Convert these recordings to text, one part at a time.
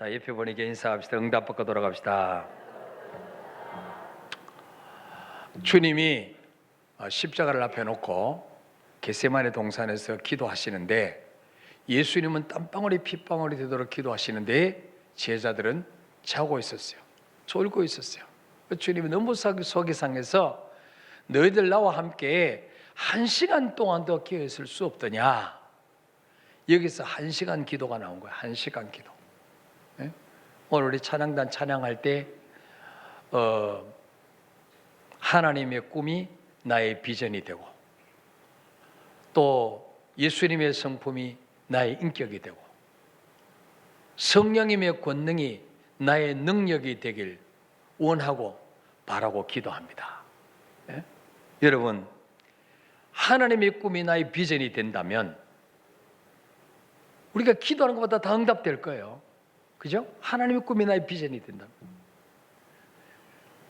자, 옆에 보니까 인사합시다. 응답 받고 돌아갑시다. 주님이 십자가를 앞에 놓고 겟세마네 동산에서 기도하시는데 예수님은 땀방울이 핏방울이 되도록 기도하시는데 제자들은 자고 있었어요. 졸고 있었어요. 주님이 너무 속이 상해서 너희들 나와 함께 1시간 동안도 깨어 있을 수 없더냐. 여기서 1시간 기도가 나온 거예요. 1시간 기도. 오늘 우리 찬양단 찬양할 때 하나님의 꿈이 나의 비전이 되고 또 예수님의 성품이 나의 인격이 되고 성령님의 권능이 나의 능력이 되길 원하고 바라고 기도합니다. 여러분, 하나님의 꿈이 나의 비전이 된다면 우리가 기도하는 것보다 더 응답될 거예요. 그죠? 하나님의 꿈이 나의 비전이 된다면,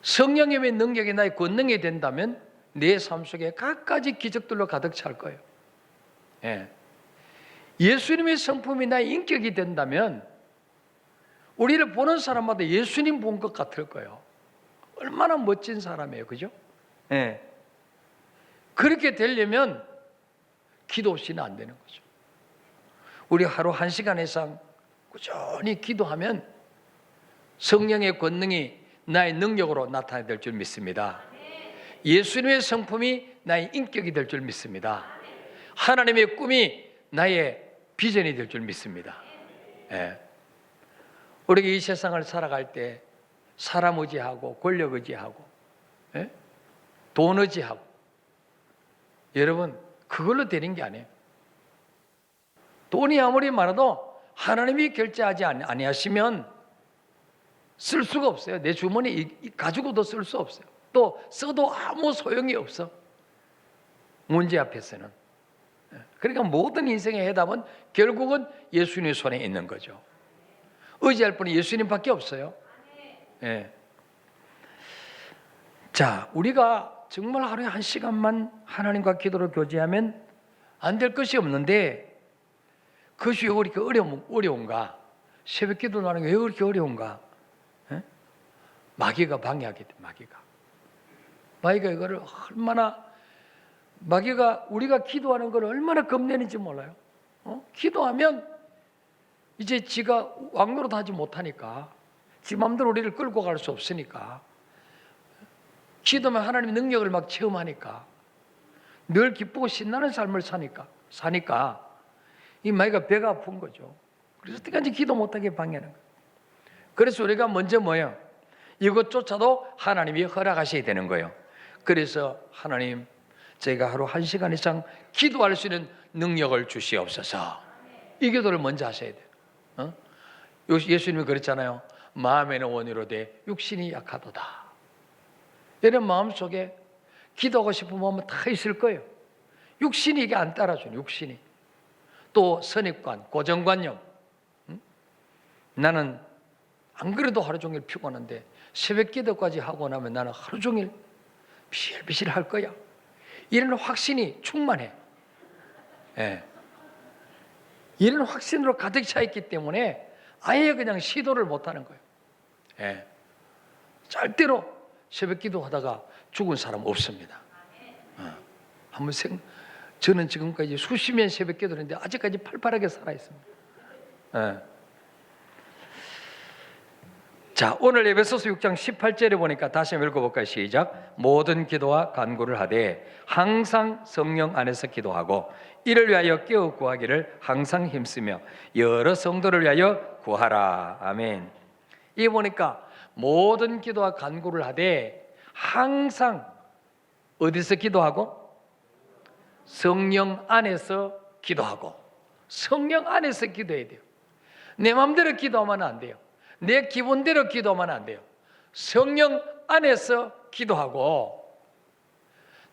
성령님의 능력이 나의 권능이 된다면 내 삶 속에 갖가지 기적들로 가득 찰 거예요. 예수님의 성품이 나의 인격이 된다면 우리를 보는 사람마다 예수님 본 것 같을 거예요. 얼마나 멋진 사람이에요. 그죠? 그렇게 되려면 기도 없이는 안 되는 거죠. 우리 하루 1시간 이상 꾸준히 기도하면 성령의 권능이 나의 능력으로 나타날 줄 믿습니다. 예수님의 성품이 나의 인격이 될 줄 믿습니다. 하나님의 꿈이 나의 비전이 될 줄 믿습니다. 우리가 이 세상을 살아갈 때 사람 의지하고 권력 의지하고 돈 의지하고, 여러분, 그걸로 되는 게 아니에요. 돈이 아무리 많아도 하나님이 결제하지 아니하시면 쓸 수가 없어요. 내 주머니 가지고도 쓸 수 없어요. 또 써도 아무 소용이 없어, 문제 앞에서는. 그러니까 모든 인생의 해답은 결국은 예수님의 손에 있는 거죠. 의지할 분이 예수님밖에 없어요. 자, 우리가 정말 하루에 1시간만 하나님과 기도로 교제하면 안 될 것이 없는데 그것이 왜 그렇게 어려운가? 새벽 기도 하는 게 왜 그렇게 어려운가? 마귀가 방해하게 돼. 마귀가 이거를 얼마나, 마귀가 우리가 기도하는 걸 얼마나 겁내는지 몰라요. 기도하면 이제 지가 왕노릇 하지 못하니까, 지 마음대로 우리를 끌고 갈 수 없으니까, 기도하면 하나님의 능력을 막 체험하니까, 늘 기쁘고 신나는 삶을 사니까 이 마귀가 배가 아픈 거죠. 그래서 어떻게든지 기도 못하게 방해하는 거예요. 그래서 우리가 먼저 뭐예요? 이것조차도 하나님이 허락하셔야 되는 거예요. 그래서 하나님, 제가 하루 1시간 이상 기도할 수 있는 능력을 주시옵소서. 이 기도를 먼저 하셔야 돼요. 예수님이 그랬잖아요. 마음에는 원이로되 육신이 약하도다. 여러분 마음속에 기도하고 싶은 마음은 다 있을 거예요. 육신이 이게 안 따라줘요. 육신이. 또 선입관, 고정관념. 나는 안 그래도 하루 종일 피곤한데 새벽 기도까지 하고 나면 나는 하루 종일 비실비실 할 거야. 이런 확신이 충만해. 이런 확신으로 가득 차 있기 때문에 아예 그냥 시도를 못 하는 거예요. 절대로 새벽 기도하다가 죽은 사람 없습니다. 저는 지금까지 수십 년 새벽 기도를 했는데 아직까지 팔팔하게 살아 있습니다. 자, 오늘 에베소서 6장 18절에 보니까 다시 한번 읽어볼까요? 시작. 모든 기도와 간구를 하되 항상 성령 안에서 기도하고 이를 위하여 깨어 구하기를 항상 힘쓰며 여러 성도를 위하여 구하라. 아멘. 이 보니까 모든 기도와 간구를 하되 항상 어디서 기도하고? 성령 안에서 기도하고. 성령 안에서 기도해야 돼요. 내 마음대로 기도하면 안 돼요. 내 기분대로 기도하면 안 돼요. 성령 안에서 기도하고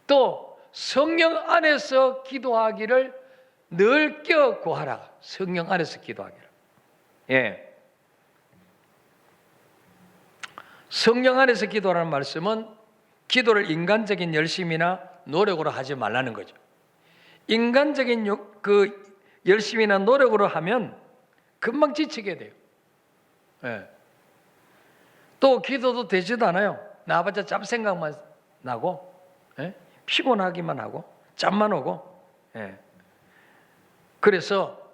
또 성령 안에서 기도하기를 늘 깨어 구하라. 성령 안에서 기도하기를. 성령 안에서 기도하라는 말씀은 기도를 인간적인 열심이나 노력으로 하지 말라는 거죠. 인간적인 그 열심이나 노력으로 하면 금방 지치게 돼요. 예. 또 기도도 되지도 않아요. 나와봤자 잡생각만 나고, 예? 피곤하기만 하고 잠만 오고. 예. 그래서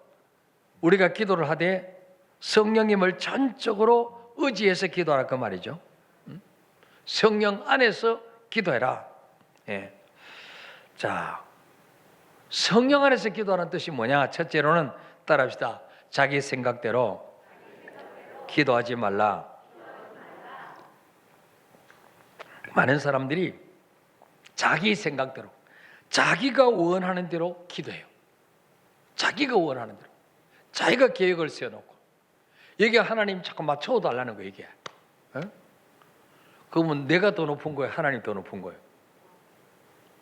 우리가 기도를 하되 성령님을 전적으로 의지해서 기도하라 그 말이죠. 성령 안에서 기도해라. 예. 자, 성령 안에서 기도하는 뜻이 뭐냐? 첫째로는 따라합시다. 자기 생각대로 기도하지 말라. 많은 사람들이 자기 생각대로, 자기가 원하는 대로 기도해요. 자기가 원하는 대로, 자기가 계획을 세워놓고. 이게 하나님 자꾸 맞춰달라는 거예요. 이게. 어? 그러면 내가 더 높은 거예요? 하나님 더 높은 거예요?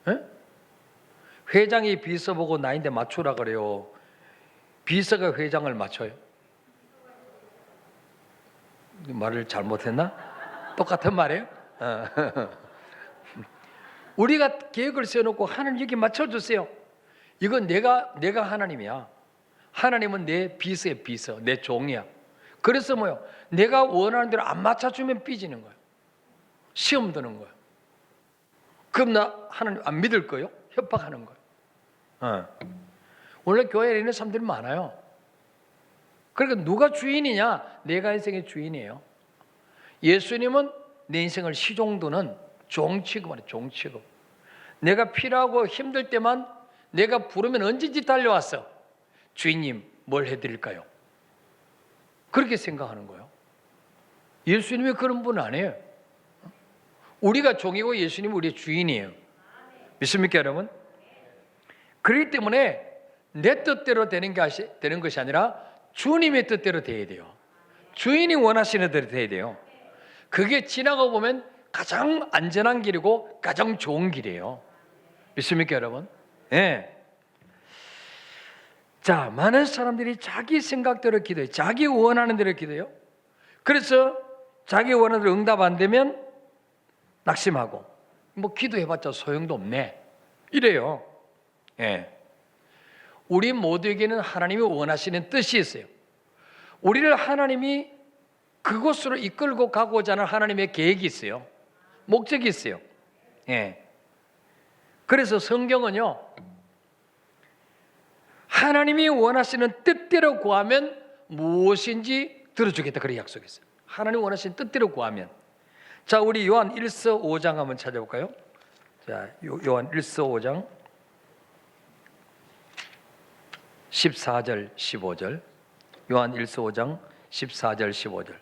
어? 회장이 비서 보고 나인데 맞추라 그래요? 비서가 회장을 맞춰요? 말을 잘못했나? 똑같은 말이에요? 우리가 계획을 세워놓고 하나님 여기 맞춰주세요. 이건 내가 하나님이야. 하나님은 내 비서의 비서, 내 종이야. 그래서 뭐요? 내가 원하는 대로 안 맞춰주면 삐지는 거예요. 시험 드는 거예요. 그럼 나 하나님 안 믿을 거예요? 협박하는 거예요. 원래 교회에 있는 사람들이 많아요. 그러니까 누가 주인이냐? 내가 인생의 주인이에요. 예수님은 내 인생을 시종두는 종 취급하는 종 취급. 내가 필요하고 힘들 때만 내가 부르면 언제든지 달려왔어. 주인님 뭘 해드릴까요? 그렇게 생각하는 거예요. 예수님이 그런 분 아니에요. 우리가 종이고 예수님은 우리의 주인이에요. 믿습니까 여러분? 그렇기 때문에 내 뜻대로 되는 것이 아니라 주님의 뜻대로 돼야 돼요. 주인이 원하시는 대로 돼야 돼요. 그게 지나고 보면 가장 안전한 길이고 가장 좋은 길이에요. 믿습니까 여러분? 네. 자, 많은 사람들이 자기 생각대로 기도해요. 자기 원하는 대로 기도해요. 그래서 자기 원하는 대로 응답 안 되면 낙심하고 뭐 기도해봤자 소용도 없네 이래요. 예. 우리 모두에게는 하나님이 원하시는 뜻이 있어요. 우리를 하나님이 그곳으로 이끌고 가고자 하는 하나님의 계획이 있어요. 목적이 있어요. 예. 그래서 성경은요, 하나님이 원하시는 뜻대로 구하면 무엇인지 들어주겠다 그렇게 약속했어요. 하나님 원하시는 뜻대로 구하면. 자, 우리 요한 1서 5장 한번 찾아볼까요? 자, 요한 1서 5장 14절 15절. 요한 1서 5장 14절 15절.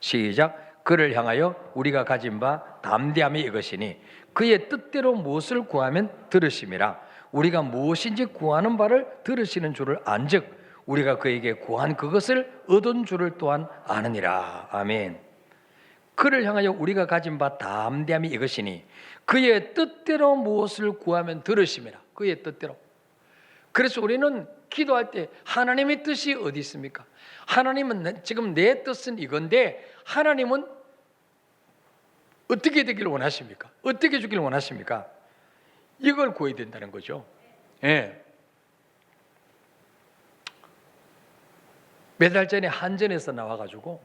시작. 그를 향하여 우리가 가진 바 담대함이 이것이니 그의 뜻대로 무엇을 구하면 들으심이라. 우리가 무엇인지 구하는 바를 들으시는 줄을 안즉 우리가 그에게 구한 그것을 얻은 줄을 또한 아느니라. 아멘. 그를 향하여 우리가 가진 바 담대함이 이것이니 그의 뜻대로 무엇을 구하면 들으심이라. 그의 뜻대로. 그래서 우리는 기도할 때 하나님의 뜻이 어디 있습니까? 하나님은 지금 내 뜻은 이건데 하나님은 어떻게 되기를 원하십니까? 어떻게 주기를 원하십니까? 이걸 구해야 된다는 거죠. 예. 몇 달 전에 한전에서 나와가지고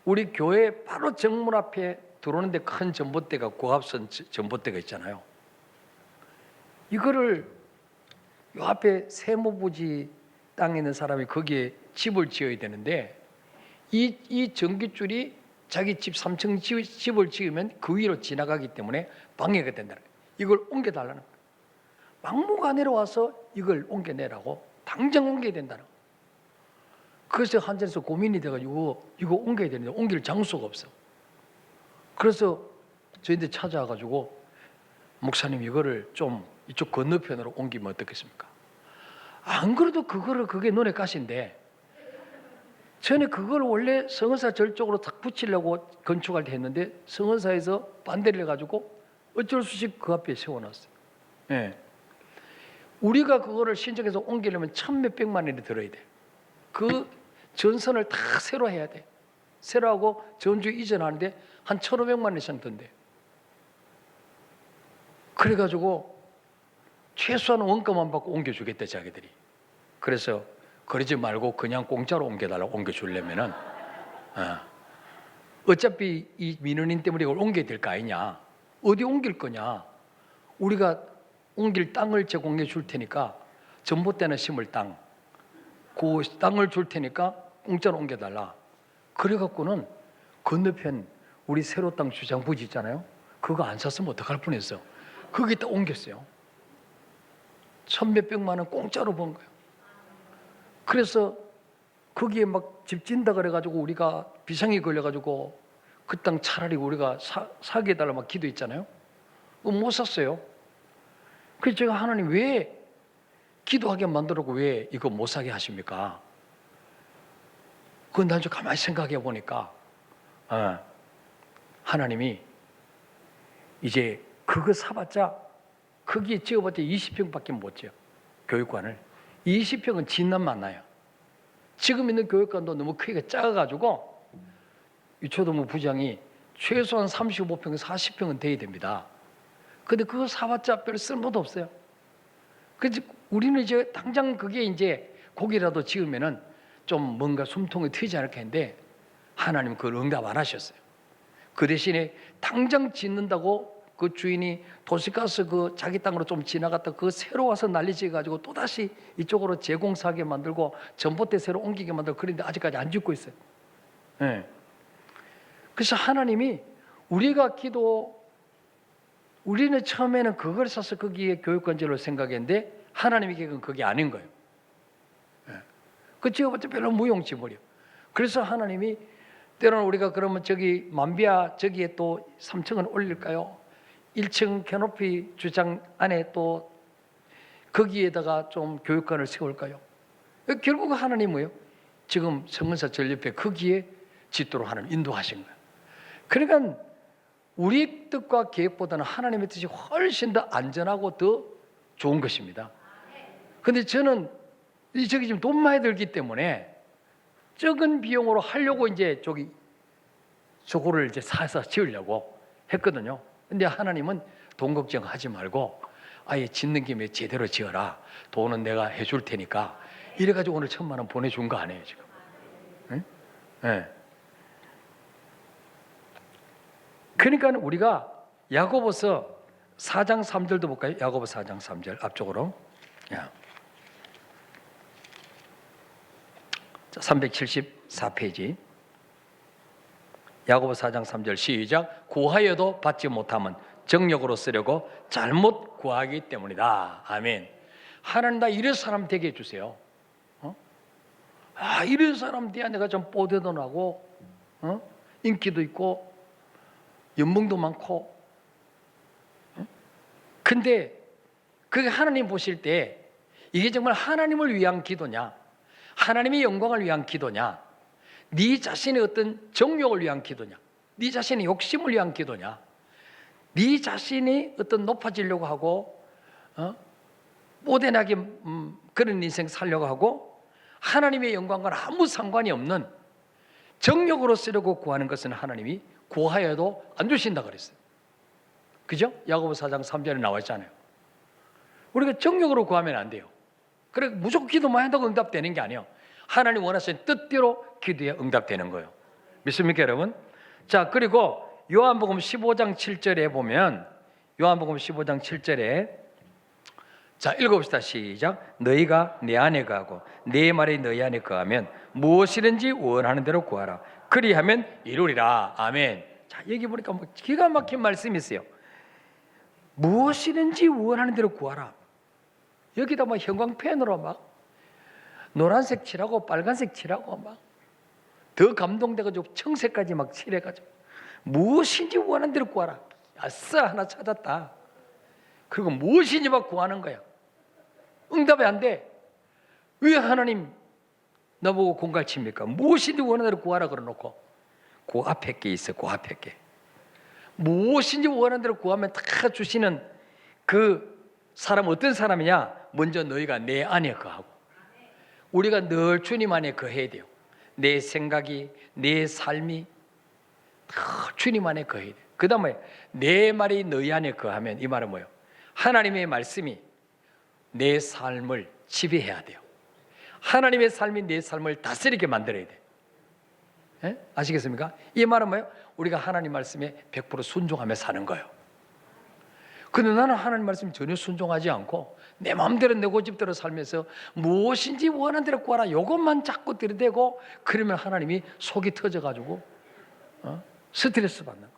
우리 교회 바로 정문 앞에 들어오는데 큰 전봇대가 고압선 전봇대가 있잖아요. 이거를 요 앞에 세무부지 땅에 있는 사람이 거기에 집을 지어야 되는데 이 전기줄이 자기 집 3층 집을 지으면 그 위로 지나가기 때문에 방해가 된다는 거예요. 이걸 옮겨달라는 거예요. 막무가 내려와서 이걸 옮겨내라고 당장 옮겨야 된다는 거예요. 그래서 한전에서 고민이 돼가지고 이거 옮겨야 되는데 옮길 장소가 없어. 그래서 저희한테 찾아와가지고 목사님 이거를 좀 이쪽 건너편으로 옮기면 어떻겠습니까? 안 그래도 그게 눈에 가시인데 전에 그걸 원래 성은사 절쪽으로 탁 붙이려고 건축할 때 했는데 성은사에서 반대를 해가지고 어쩔 수 없이 그 앞에 세워놨어요. 예. 우리가 그거를 신청해서 옮기려면 1,몇백만 원이 들어야 돼. 그 전선을 다 새로 해야 돼. 새로 하고 전주 이전하는데 한 1,500만 원 이상 든대. 그래가지고 최소한 원가만 받고 옮겨주겠대 자기들이. 그래서 그러지 말고 그냥 공짜로 옮겨달라고 옮겨주려면은 어차피 이 민원인 때문에 이걸 옮겨야 될 거 아니냐. 어디 옮길 거냐. 우리가 옮길 땅을 제공해 줄 테니까 전봇대나 심을 땅, 그 땅을 줄 테니까 공짜로 옮겨달라. 그래갖고는 건너편 우리 새로 땅 주장 부지 있잖아요. 그거 안 샀으면 어떡할 뻔했어. 거기다 옮겼어요. 1,몇백만 원 공짜로 번 거예요. 그래서 거기에 막 집 짓는다 그래가지고 우리가 비상이 걸려가지고 그 땅 차라리 우리가 사게 해달라 막 기도했잖아요. 못 샀어요. 그래서 제가 하나님 왜 기도하게 만들었고 왜 이거 못 사게 하십니까? 그건 나중에 가만히 생각해 보니까 하나님이 이제 그거 사봤자 거기에 지어봤자 20평밖에 못 지어. 교육관을 20평은 진단 많나요. 지금 있는 교육관도 너무 크기가 작아가지고 유초도무 부장이 최소한 35평, 40평은 돼야 됩니다. 근데 그거 사봤자 별 쓸모도 없어요. 그래서 우리는 이제 당장 그게 이제 거기라도 지으면은 좀 뭔가 숨통이 트이지 않을까 했는데 하나님은 그걸 응답 안 하셨어요. 그 대신에 당장 짓는다고 그 주인이 도시가스 그 자기 땅으로 좀 지나갔다 그 새로 와서 난리 지어가지고 또다시 이쪽으로 재공사하게 만들고 전봇대 새로 옮기게 만들고 그런데 아직까지 안 짓고 있어요. 네. 그래서 하나님이 우리는 처음에는 그걸 사서 거기에 교육관제로 생각했는데 하나님의 계획은 그게 아닌 거예요. 네. 그 지어봤자 별로 무용지물이에요. 그래서 하나님이 때로는 우리가 그러면 저기 만비야 저기에 또 3층은 올릴까요? 1층 캐노피 주장 안에 또 거기에다가 좀 교육관을 세울까요? 결국 하나님 뭐예요? 지금 성문사 절 옆에 거기에 짓도록 하나님 인도하신 거예요. 그러니까 우리 뜻과 계획보다는 하나님의 뜻이 훨씬 더 안전하고 더 좋은 것입니다. 그런데 저는 저기 지금 돈 많이 들기 때문에 적은 비용으로 하려고 이제 저거를 이제 사서 지으려고 했거든요. 근데 하나님은 돈 걱정하지 말고 아예 짓는 김에 제대로 지어라. 돈은 내가 해줄 테니까. 이래가지고 오늘 1,000만 원 보내준 거 아니에요 지금? 응? 네. 그러니까 우리가 야고보서 4장 3절도 볼까요? 야고보 4장 3절 앞쪽으로. 야. 자, 374페이지. 야고보 4장 3절 시작. 구하여도 받지 못하면 정력으로 쓰려고 잘못 구하기 때문이다. 아멘. 하나님 나 이런 사람 되게 해주세요. 이런 사람 돼야 내가 좀 뽀대도 나고 인기도 있고 연봉도 많고. 근데 그게 하나님 보실 때 이게 정말 하나님을 위한 기도냐, 하나님의 영광을 위한 기도냐, 네 자신의 어떤 정욕을 위한 기도냐, 네 자신의 욕심을 위한 기도냐, 네 자신이 어떤 높아지려고 하고 뽀대나게 그런 인생 살려고 하고 하나님의 영광과 아무 상관이 없는 정욕으로 쓰려고 구하는 것은 하나님이 구하여도 안 주신다 그랬어요. 그죠? 야고보 4장 3절에 나와 있잖아요. 우리가 정욕으로 구하면 안 돼요. 그래 무조건 기도만 한다고 응답되는 게 아니에요. 하나님 원하시는 뜻대로 기도에 응답되는 거예요. 믿습니까 여러분? 자, 그리고 요한복음 15장 7절에 보면 요한복음 15장 7절에 자, 읽어봅시다. 시작. 너희가 내 안에 거하고 내 말이 너희 안에 거하면 무엇이든지 원하는 대로 구하라. 그리하면 이루리라. 아멘. 자, 여기 보니까 뭐 기가 막힌 말씀이 있어요. 무엇이든지 원하는 대로 구하라. 여기다 막 형광펜으로 막 노란색 칠하고 빨간색 칠하고 막 더 감동돼가지고 청색까지 막 칠해가지고 무엇인지 원하는 대로 구하라. 아싸 하나 찾았다. 그리고 무엇인지 막 구하는 거야. 응답이 안 돼. 왜 하나님 나보고 공갈칩니까? 무엇인지 원하는 대로 구하라 그러놓고 그 앞에 게 있어. 그 앞에 게 무엇인지 원하는 대로 구하면 다 주시는 그 사람 어떤 사람이냐? 먼저 너희가 내 안에 거하고 우리가 늘 주님 안에 거해야 돼요. 내 생각이 내 삶이 다 주님 안에 거해야 돼요. 그 다음에 내 말이 너희 안에 거하면 이 말은 뭐예요? 하나님의 말씀이 내 삶을 지배해야 돼요. 하나님의 삶이 내 삶을 다스리게 만들어야 돼요. 예? 아시겠습니까? 이 말은 뭐예요? 우리가 하나님 말씀에 100% 순종하며 사는 거예요. 근데 나는 하나님 말씀 전혀 순종하지 않고 내 마음대로 내 고집대로 살면서 무엇인지 원하는 대로 구하라 이것만 자꾸 들이대고 그러면 하나님이 속이 터져가지고 스트레스 받는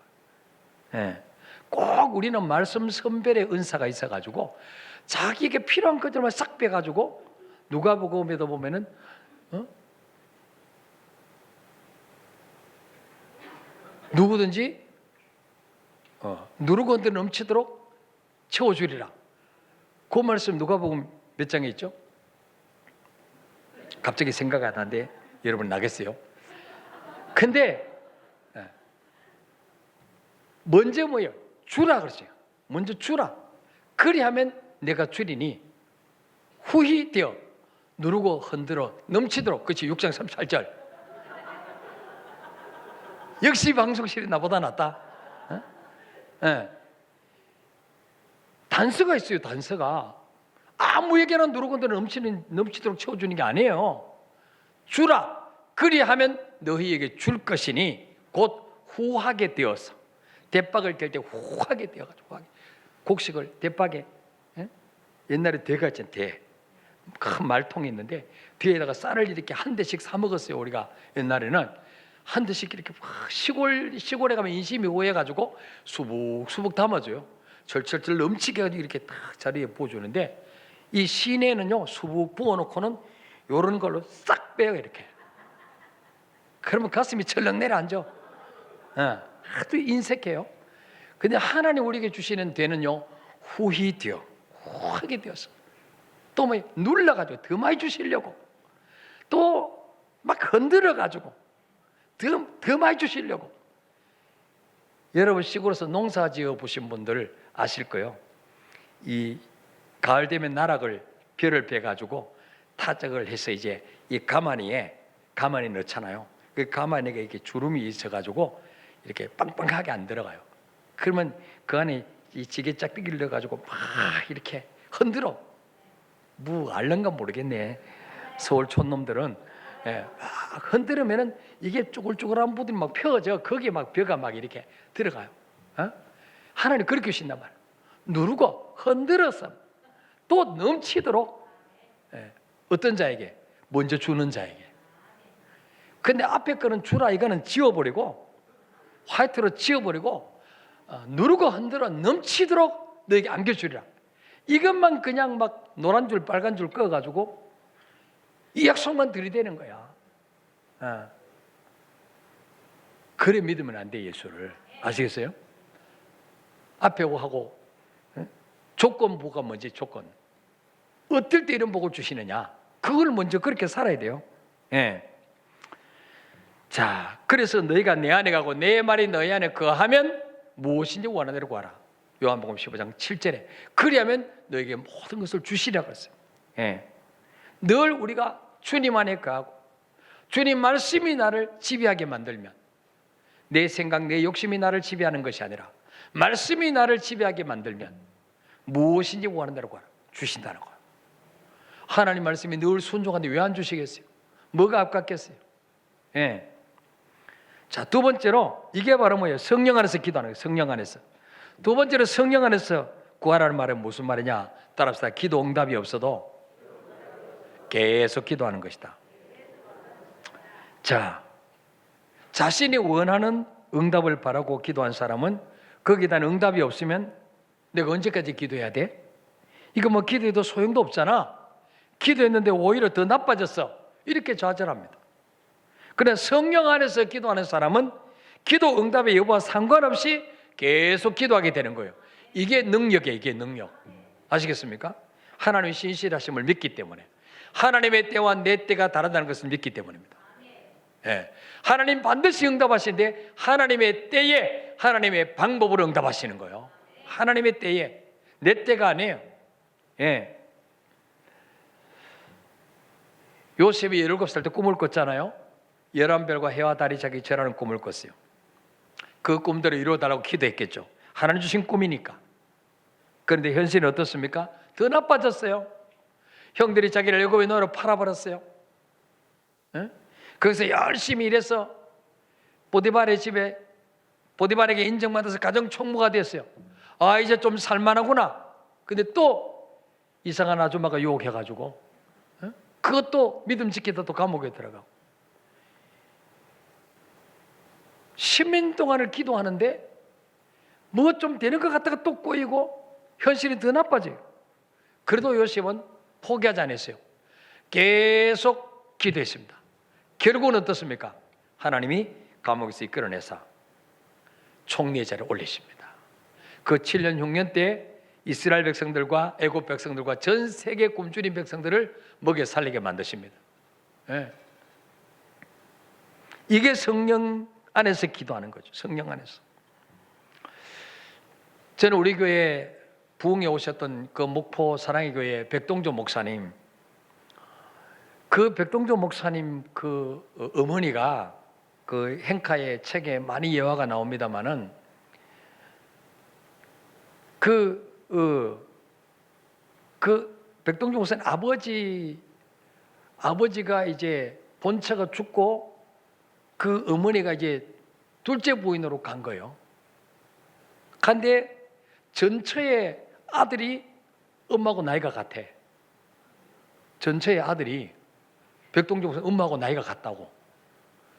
거예요. 예. 꼭 우리는 말씀 선별의 은사가 있어가지고 자기에게 필요한 것들만 싹 빼가지고 누가복음에도 보면은 누구든지 누르고 흔들 넘치도록 채워주리라. 그 말씀 누가복음 몇 장에 있죠? 갑자기 생각 안 나는데 여러분 나겠어요? 근데 먼저 뭐예요? 주라 그러죠. 먼저 주라. 그리하면 내가 주리니 후히 되어 누르고 흔들어 넘치도록. 그렇지. 6장 38절. 역시 방송실이 나보다 낫다. 단서가 있어요. 단서가 아무에게나 누르고 흔들어 넘치도록 채워주는 게 아니에요. 주라. 그리하면 너희에게 줄 것이니 곧 후하게 되어서 대박을 깰 때 후하게 되어가지고 곡식을 대박에 옛날에 대가 있잖아요. 대. 큰 말통이 있는데 뒤에다가 쌀을 이렇게 한 대씩 사 먹었어요. 우리가 옛날에는 한 대씩 이렇게 시골에 가면 인심이 오해가지고 수북수북 담아줘요. 절철절 넘치게 가지고 이렇게 딱 자리에 부어주는데 이 시내는요 수북 부어놓고는 요런 걸로 싹 빼요 이렇게. 그러면 가슴이 철렁 내려앉아. 하도 인색해요. 근데 하나님 우리에게 주시는 되는요 후히 되어 후하게 되어서 또 뭐 눌러가지고 더 많이 주시려고 또 막 흔들어가지고 더 많이 주시려고. 여러분 시골에서 농사 지어 보신 분들 아실 거예요. 이 가을 되면 나락을 벼를 베가지고 타작을 해서 이제 이 가마니에 넣잖아요. 그 가마니가 이렇게 주름이 있어가지고 이렇게 빵빵하게 안 들어가요. 그러면 그 안에 이 지게 짝대기를 넣어가지고 막 이렇게 흔들어. 뭐 알는가 모르겠네. 서울 촌놈들은 막 흔들으면은 이게 쭈글쭈글한 부분이 막 펴져. 거기에 막 벼가 막 이렇게 들어가요. 하나님 그렇게 주신단 말이에요. 누르고 흔들어서 또 넘치도록 어떤 자에게? 먼저 주는 자에게. 근데 앞에 거는 주라 이거는 지워버리고 화이트로 지워버리고 누르고 흔들어 넘치도록 너에게 안겨주리라. 이것만 그냥 막 노란 줄 빨간 줄 꺼가지고 이 약속만 들이대는 거야. 그래 믿으면 안 돼. 예수를. 아시겠어요? 앞에 하고 조건부가 뭔지 조건. 어떨 때 이런 복을 주시느냐. 그걸 먼저 그렇게 살아야 돼요. 자, 그래서 너희가 내 안에 가고 내 말이 너희 안에 거하면 무엇인지 원하는 대로 구하라. 요한복음 15장 7절에 그리하면 너에게 모든 것을 주시라고 했어요. 늘 우리가 주님 안에 거하고 주님 말씀이 나를 지배하게 만들면 내 생각, 내 욕심이 나를 지배하는 것이 아니라 말씀이 나를 지배하게 만들면 무엇인지 원하는 대로 구하라. 주신다는 거예요. 하나님 말씀이 늘 순종하는데 왜 안 주시겠어요? 뭐가 아깝겠어요? 자, 두 번째로 이게 바로 뭐예요? 성령 안에서 기도하는 거예요. 성령 안에서. 두 번째로 성령 안에서 구하라는 말은 무슨 말이냐? 따라합시다. 기도 응답이 없어도 계속 기도하는 것이다. 자, 자신이 원하는 응답을 바라고 기도한 사람은 거기에 대한 응답이 없으면 내가 언제까지 기도해야 돼? 이거 뭐 기도해도 소용도 없잖아. 기도했는데 오히려 더 나빠졌어. 이렇게 좌절합니다. 그러나 성령 안에서 기도하는 사람은 기도 응답의 여부와 상관없이 계속 기도하게 되는 거예요. 이게 능력이에요. 이게 능력. 아시겠습니까? 하나님의 신실하심을 믿기 때문에, 하나님의 때와 내 때가 다르다는 것을 믿기 때문입니다. 하나님 반드시 응답하시는데 하나님의 때에 하나님의 방법으로 응답하시는 거예요. 하나님의 때에, 내 때가 아니에요. 요셉이 17살 때 꿈을 꿨잖아요. 11별과 해와 달이 자기 절하는 꿈을 꿨어요. 그 꿈대로 이루어달라고 기도했겠죠. 하나님 주신 꿈이니까. 그런데 현실은 어떻습니까? 더 나빠졌어요. 형들이 자기를 애굽의 노예로 팔아버렸어요. 거기서 열심히 일해서 보디발의 집에 보디발에게 인정받아서 가정 총무가 됐어요. 아, 이제 좀 살만하구나. 근데 또 이상한 아줌마가 유혹해가지고 그것도 믿음 지키다 또 감옥에 들어가고 10년 동안을 기도하는데 뭐 좀 되는 것 같다가 또 꼬이고 현실이 더 나빠져요. 그래도 요셉은 포기하지 않았어요. 계속 기도했습니다. 결국은 어떻습니까? 하나님이 감옥에서 이끌어내서 총리의 자리에 올리십니다. 그 7년 흉년 때 이스라엘 백성들과 애굽 백성들과 전 세계 굶주린 백성들을 먹여 살리게 만드십니다. 네. 이게 성령 안에서 기도하는 거죠. 성령 안에서. 저는 우리 교회 부흥에 오셨던 그 목포 사랑의 교회 백동조 목사님, 그 백동조 목사님 그 어머니가 그 행카의 책에 많이 예화가 나옵니다만은 그 백동조 목사님 아버지가 이제 본처가 죽고 그 어머니가 이제 둘째 부인으로 간 거예요. 근데 전처의 아들이 엄마하고 나이가 같아. 전처의 아들이 백동조 목사님 엄마하고 나이가 같다고.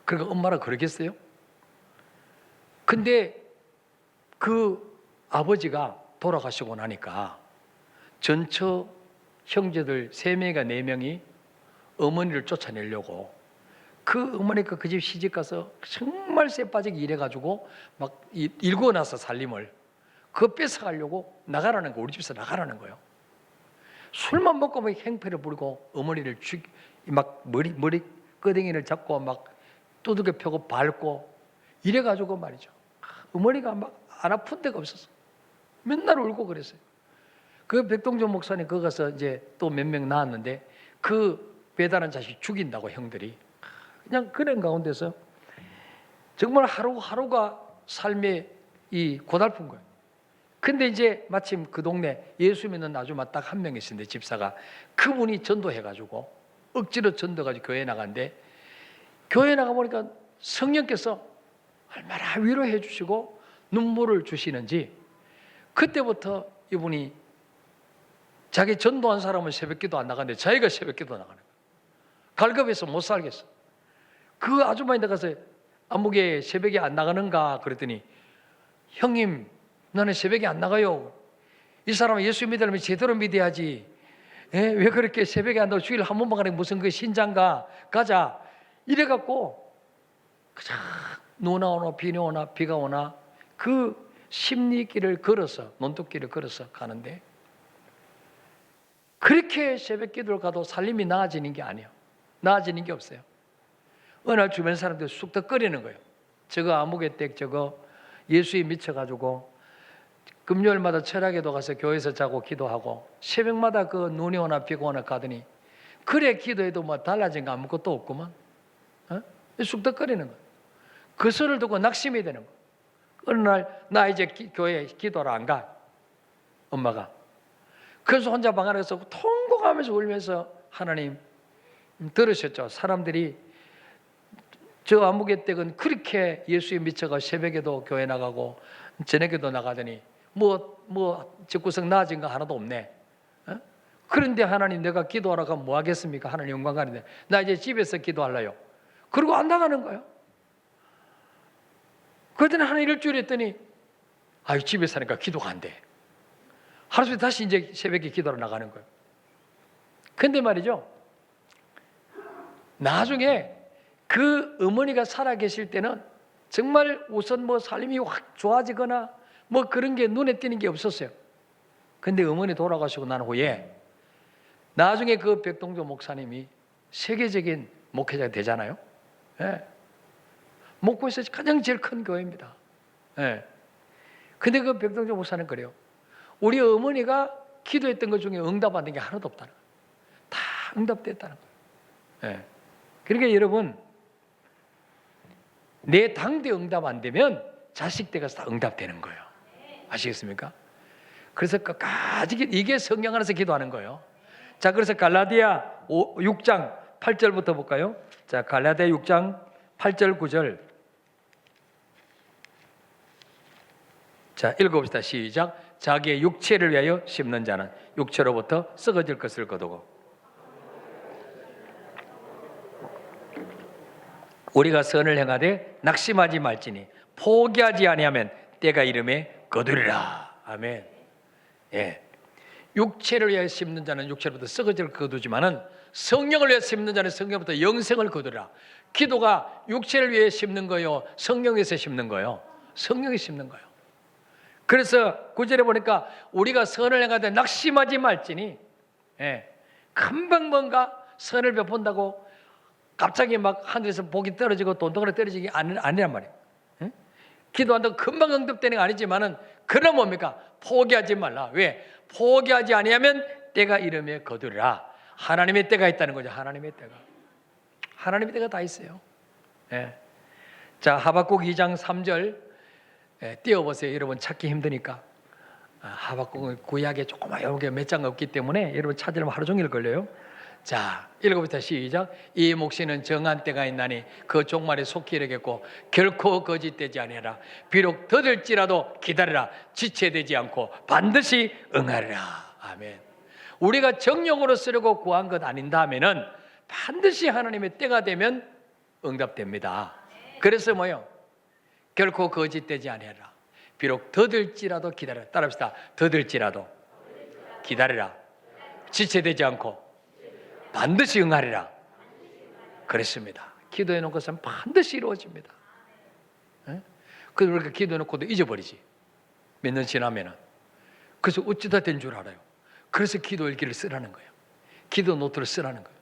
그러니까 엄마라 그러겠어요? 근데 그 아버지가 돌아가시고 나니까 전처 형제들 3명이가 4명이 어머니를 쫓아내려고 그 어머니가 그 집 시집가서 정말 쇠 빠지게 일해가지고 막 일구어 나서 살림을 그거 뺏어가려고 나가라는 거, 우리 집에서 나가라는 거예요. 술만 먹고 막 행패를 부리고 어머니를 막 머리 끄댕이를 잡고 막 두들겨 펴고 밟고 이래가지고 말이죠. 어머니가 막 안 아픈 데가 없었어. 맨날 울고 그랬어요. 그 백동조 목사님 거기 가서 이제 또 몇 명 나왔는데 그 배달한 자식 죽인다고 형들이 그냥 그런 가운데서 정말 하루하루가 삶의 이 고달픈 거예요. 근데 이제 마침 그 동네 예수 믿는 아줌마 딱 한 명 있었는데 집사가 그분이 전도해가지고 억지로 전도해가지고 교회에 나갔는데 교회에 나가보니까 성령께서 얼마나 위로해 주시고 눈물을 주시는지 그때부터 이분이 자기 전도한 사람은 새벽기도 안 나가는데 자기가 새벽기도 나가는 거예요. 갈급해서 못 살겠어. 그 아줌마한테 가서 안목에 새벽에 안 나가는가 그랬더니 형님 나는 새벽에 안 나가요. 이 사람은 예수 믿으려면 제대로 믿어야지. 왜 그렇게 새벽에 안 나가고 주일 한 번만 가는 무슨 그 신장가 가자 이래갖고 그냥 눈 오나 비 오나 비가 오나 그 심리길을 걸어서 논뚝길을 걸어서 가는데 그렇게 새벽 기도를 가도 살림이 나아지는 게 아니에요. 나아지는 게 없어요. 어느 날 주변 사람들이 쑥덕거리는 거예요. 저거 아무개댁 저거 예수에 미쳐가지고 금요일마다 철학에도 가서 교회에서 자고 기도하고 새벽마다 그 눈이 오나 비가 오나 가더니 그래 기도해도 뭐 달라진 거 아무것도 없구만. 쑥덕거리는 거예요. 그 소리를 듣고 낙심이 되는 거예요. 어느 날 나 이제 교회에 기도를 안 가. 엄마가. 그래서 혼자 방 안에 가서 통곡하면서 울면서 하나님 들으셨죠? 사람들이 저 안무개댁은 그렇게 예수에 미쳐가 새벽에도 교회 나가고 저녁에도 나가더니 뭐 집구석 나아진 거 하나도 없네. 그런데 하나님 내가 기도하러 가면 뭐 하겠습니까? 하나님 영광 가는데 나 이제 집에서 기도할래요. 그리고 안 나가는 거예요. 그랬더니 한 일주일 했더니 집에서 하니까 기도가 안 돼. 하루 종일 다시 이제 새벽에 기도하러 나가는 거예요. 근데 말이죠. 나중에 그 어머니가 살아 계실 때는 정말 우선 뭐 삶이 확 좋아지거나 뭐 그런 게 눈에 띄는 게 없었어요. 근데 어머니 돌아가시고 난 후에 나중에 그 백동조 목사님이 세계적인 목회자가 되잖아요. 예. 목포에서 가장 제일 큰 교회입니다. 예. 근데 그 백동조 목사는 그래요. 우리 어머니가 기도했던 것 중에 응답 안 된 게 하나도 없다는 거예요. 다 응답됐다는 거예요. 예. 그러니까 여러분 내 당대 응답 안 되면 자식 때 가서 다 응답되는 거예요. 아시겠습니까? 그래서 끝까지 이게 성령 안에서 기도하는 거예요. 자, 그래서 갈라디아 6장 8절부터 볼까요? 자, 갈라디아 6장 8절 9절 자, 읽어봅시다. 시작. 자기의 육체를 위하여 심는 자는 육체로부터 썩어질 것을 거두고. 우리가 선을 행하되 낙심하지 말지니 포기하지 아니하면 때가 이름에 거두리라. 아멘. 예. 육체를 위하여 심는 자는 육체로부터 썩어질 것을 거두지만은 성령을 위해 심는 자는 성령부터 영생을 거두리라. 기도가 육체를 위해 심는 거요, 성령에서 심는 거요. 성령이 심는 거요. 그래서 9절에 보니까 우리가 선을 행하되 낙심하지 말지니, 예, 금방 뭔가 선을 베푼다고 갑자기 막 하늘에서 복이 떨어지고 돈덩어리 떨어지기 아니란 말이에요. 예? 기도한다고 금방 응답되는 게 아니지만은 그럼 뭡니까? 포기하지 말라. 왜? 포기하지 아니하면 때가 이름에 거두리라. 하나님의 때가 있다는 거죠. 하나님의 때가. 하나님의 때가 다 있어요. 예. 자, 하박국 2장 3절 띄워보세요. 여러분 찾기 힘드니까. 하박국은 구약에 조그마한 몇 장 없기 때문에 여러분 찾으려면 하루 종일 걸려요. 자, 읽어부터 시작. 이 몫에는 정한 때가 있나니 그 종말에 속히 이르겠고 결코 거짓되지 아니하라. 비록 더딜지라도 기다리라. 지체되지 않고 반드시 응하리라. 아멘. 우리가 정욕으로 쓰려고 구한 것 아닌다 하면은 반드시 하나님의 때가 되면 응답됩니다. 그래서 뭐요? 결코 거짓되지 아니하라. 비록 더딜지라도 기다리라. 따라합시다. 더딜지라도 기다리라. 지체되지 않고 반드시 응하리라. 그랬습니다. 기도해 놓은 것은 반드시 이루어집니다. 그래서 우리가 기도해 놓고도 잊어버리지. 몇 년 지나면은. 그래서 어찌다 된 줄 알아요. 그래서 기도 일기를 쓰라는 거예요. 기도 노트를 쓰라는 거예요.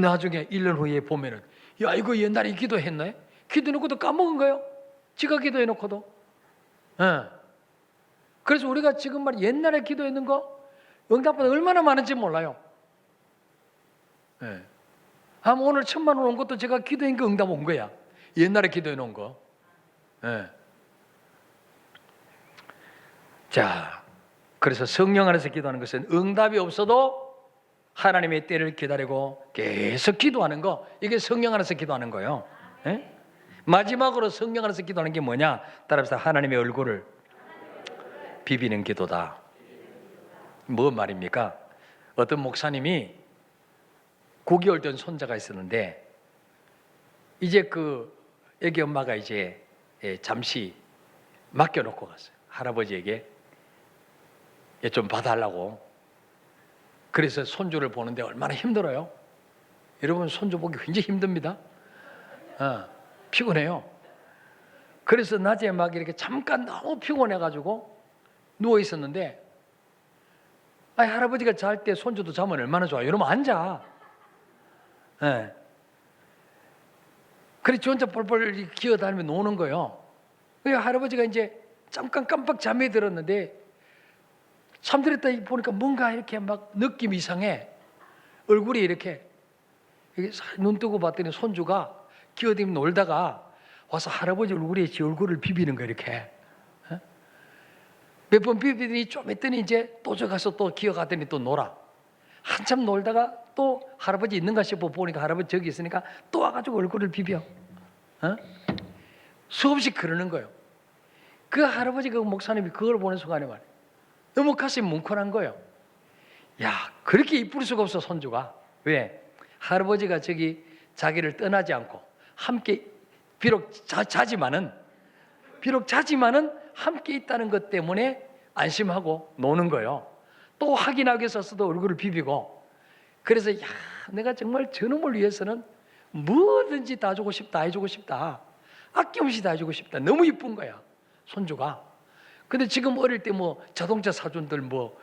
나중에 1년 후에 보면은, 야, 이거 옛날에 기도했네? 기도해 놓고도 까먹은 거예요. 지가 기도해 놓고도. 그래서 우리가 지금 말 옛날에 기도했는 거 응답보다 얼마나 많은지 몰라요. 아마 오늘 1,000만 원 온 것도 제가 기도한 거 응답 온 거야. 옛날에 기도해 놓은 거. 자, 그래서 성령 안에서 기도하는 것은 응답이 없어도 하나님의 때를 기다리고 계속 기도하는 거, 이게 성령 안에서 기도하는 거예요. 마지막으로 성령 안에서 기도하는 게 뭐냐? 따라서 하나님의 얼굴을 비비는 기도다. 뭐 말입니까? 어떤 목사님이 9개월 된 손자가 있었는데 이제 그 애기 엄마가 이제 잠시 맡겨놓고 갔어요. 할아버지에게 좀 봐달라고. 그래서 손주를 보는데 얼마나 힘들어요. 여러분 손주 보기 굉장히 힘듭니다. 피곤해요. 그래서 낮에 막 이렇게 잠깐 너무 피곤해가지고 누워 있었는데, 할아버지가 잘 때 손주도 자면 얼마나 좋아요. 이러면 앉아. 그래 지 혼자 뻘뻘 기어다니며 노는 거예요. 할아버지가 이제 잠깐 깜빡 잠이 들었는데 잠들었다 보니까 뭔가 이렇게 막 느낌이 이상해. 얼굴이 이렇게 눈 뜨고 봤더니 손주가 기어다니며 놀다가 와서 할아버지 얼굴에 지 얼굴을 비비는 거야. 이렇게 몇 번 비비더니 좀 있더니 이제 또 저 가서 또 기어가더니 또 놀아. 한참 놀다가 또 할아버지 있는가 싶어 보니까 할아버지 저기 있으니까 또 와가지고 얼굴을 비벼. 수없이 그러는 거예요. 그 할아버지 그 목사님이 그걸 보는 순간에 말이에요. 너무 가슴이 뭉클한 거예요. 야, 그렇게 이쁠 수가 없어 손주가. 왜? 할아버지가 저기 자기를 떠나지 않고 함께 비록 자지만은 함께 있다는 것 때문에 안심하고 노는 거예요. 또 확인하기 위해서도 얼굴을 비비고. 그래서 야, 내가 정말 저놈을 위해서는 뭐든지 다 주고 싶다, 해주고 싶다, 아낌없이 다 해주고 싶다. 너무 이쁜 거야 손주가. 근데 지금 어릴 때 뭐 자동차 사준들 뭐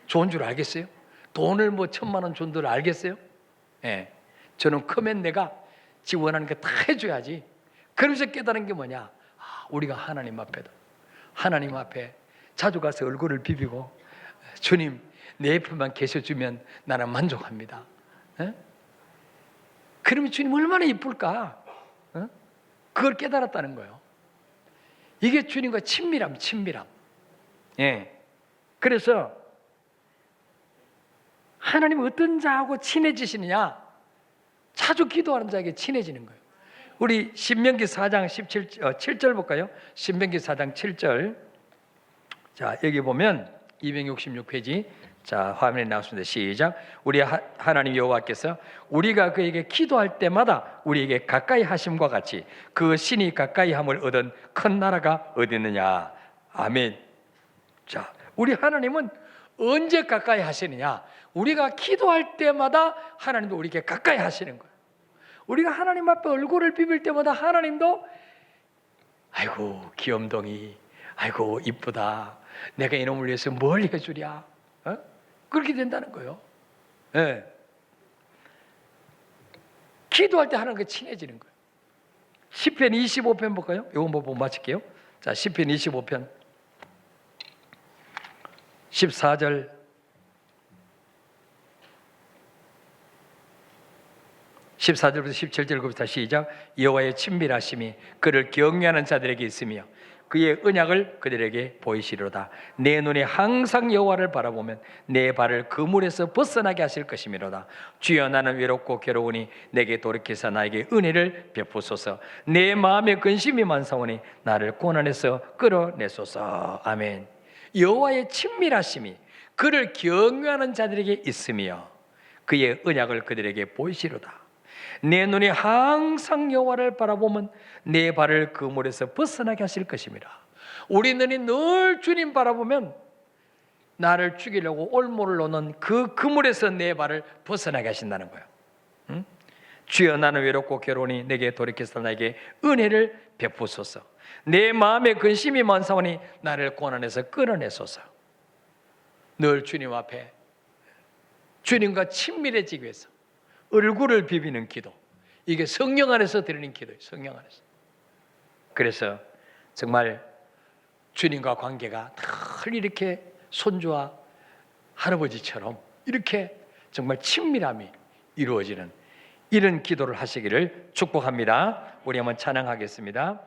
좋은 줄 알겠어요? 돈을 뭐 1,000만 원 준 줄 알겠어요? 저는 크면 내가 지 원하는 거 다 해줘야지. 그러면서 깨달은 게 뭐냐? 우리가 하나님 앞에 자주 가서 얼굴을 비비고, 주님 내 옆에만 계셔주면 나는 만족합니다. 그러면 주님 얼마나 이쁠까? 그걸 깨달았다는 거예요. 이게 주님과 친밀함. 그래서 하나님은 어떤 자하고 친해지시느냐? 자주 기도하는 자에게 친해지는 거예요. 우리 신명기 4장 7절 볼까요? 신명기 4장 7절. 자, 여기 보면 266페이지. 자, 화면에 나왔습니다. 시작. 우리 하나님 여호와께서 우리가 그에게 기도할 때마다 우리에게 가까이 하심과 같이 그 신이 가까이 함을 얻은 큰 나라가 어디 있느냐. 아멘. 자, 우리 하나님은 언제 가까이 하시느냐? 우리가 기도할 때마다 하나님도 우리에게 가까이 하시는 거예요. 우리가 하나님 앞에 얼굴을 비빌 때마다 하나님도 아이고 귀염둥이, 아이고 이쁘다, 내가 이놈을 위해서 뭘 해주랴, 그렇게 된다는 거예요. 네. 기도할 때 하나님과 친해지는 거예요. 시편 25편 볼까요? 이거 보고 마칠게요. 자, 시편 25편 14절 14절부터 17절부터 시작. 여호와의 친밀하심이 그를 경외하는 자들에게 있으며 그의 언약을 그들에게 보이시리로다. 내 눈이 항상 여호와를 바라보면 내 발을 그물에서 벗어나게 하실 것이미로다. 주여, 나는 외롭고 괴로우니 내게 돌이켜서 나에게 은혜를 베푸소서. 내 마음에 근심이 많사오니 나를 고난에서 끌어내소서. 아멘. 여호와의 친밀하심이 그를 경외하는 자들에게 있으며 그의 언약을 그들에게 보이시리로다. 내 눈이 항상 여호와를 바라보면 내 발을 그물에서 벗어나게 하실 것입니다. 우리 눈이 늘 주님 바라보면 나를 죽이려고 올무를 놓는 그 그물에서 내 발을 벗어나게 하신다는 거예요. 응? 주여, 나는 외롭고 괴로우니 내게 돌이켜서 나에게 은혜를 베푸소서. 내 마음에 근심이 많사오니 나를 고난에서 끌어내소서. 늘 주님 앞에 주님과 친밀해지기 위해서 얼굴을 비비는 기도, 이게 성령 안에서 드리는 기도예요. 성령 안에서. 그래서 정말 주님과 관계가 늘 이렇게 손주와 할아버지처럼 이렇게 정말 친밀함이 이루어지는 이런 기도를 하시기를 축복합니다. 우리 한번 찬양하겠습니다.